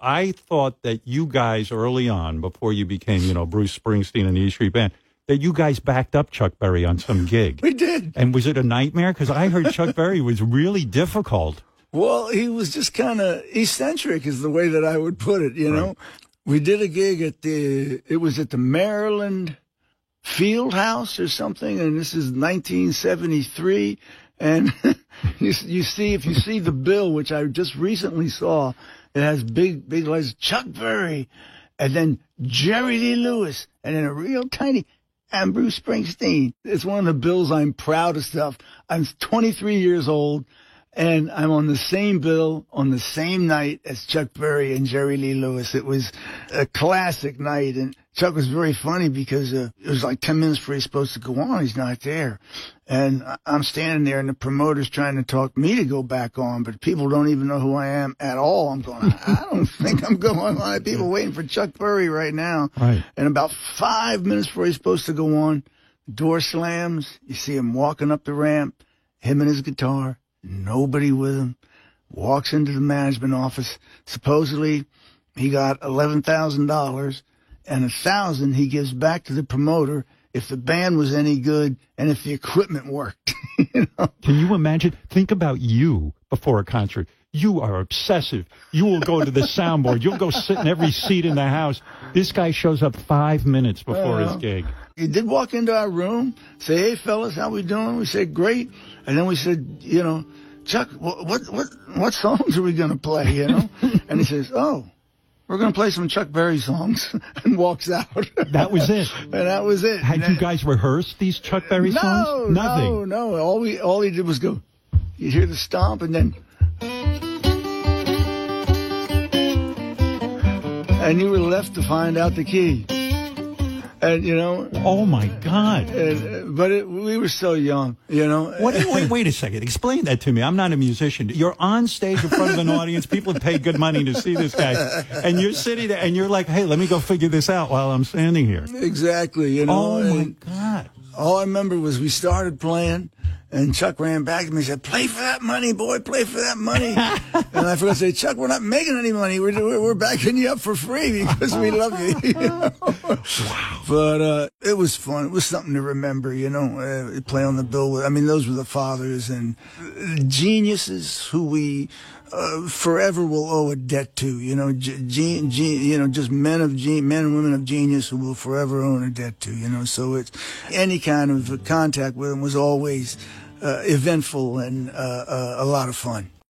I thought that you guys early on, before you became, Bruce Springsteen and the E Street Band, that you guys backed up Chuck Berry on some gig. We did. And was it a nightmare? Because I heard Chuck Berry was really difficult. Well, he was just kind of eccentric is the way that I would put it, you know. We did a gig at the Maryland Field House or something, and this is 1973. And if you see the bill, which I just recently saw, it has big letters, Chuck Berry, and then Jerry Lee Lewis, and then a real tiny, and Bruce Springsteen. It's one of the bills I'm proudest of. I'm 23 years old, and I'm on the same bill on the same night as Chuck Berry and Jerry Lee Lewis. It was a classic night, and Chuck was very funny because it was like 10 minutes before he's supposed to go on. He's not there. And I'm standing there, and the promoter's trying to talk me to go back on, but people don't even know who I am at all. I'm going, I don't think I'm going on. People waiting for Chuck Berry right now. Right. And about 5 minutes before he's supposed to go on, the door slams. You see him walking up the ramp, him and his guitar, nobody with him, walks into the management office. Supposedly, he got $11,000, and $1,000 he gives back to the promoter if the band was any good and if the equipment worked. You know? Can you imagine? Think about you before a concert. You are obsessive. You will go to the soundboard. You'll go sit in every seat in the house. This guy shows up 5 minutes before his gig. He did walk into our room, say, "Hey, fellas, how we doing?" We said, "Great." And then we said, "Chuck, what songs are we going to play, And he says, "Oh, we're going to play some Chuck Berry songs," and walks out. That was it. And that was it. Had you guys rehearsed these Chuck Berry songs? Nothing. No. All he did was go, you hear the stomp, and then, and you were left to find out the key. And, Oh, my God. But we were so young, Wait a second. Explain that to me. I'm not a musician. You're on stage in front of an audience. People have paid good money to see this guy. And you're sitting there, and you're like, hey, let me go figure this out while I'm standing here. Exactly, Oh, my God. All I remember was we started playing, and Chuck ran back to me and said, "Play for that money, boy, play for that money." And I forgot to say, "Chuck, we're not making any money. We're backing you up for free because we love you." Wow. But it was fun. It was something to remember, play on the bill with. I mean, those were the fathers and geniuses who we forever will owe a debt to. Just men and women of genius who will forever owe a debt to. So it's any kind of contact with them was always eventful and a lot of fun.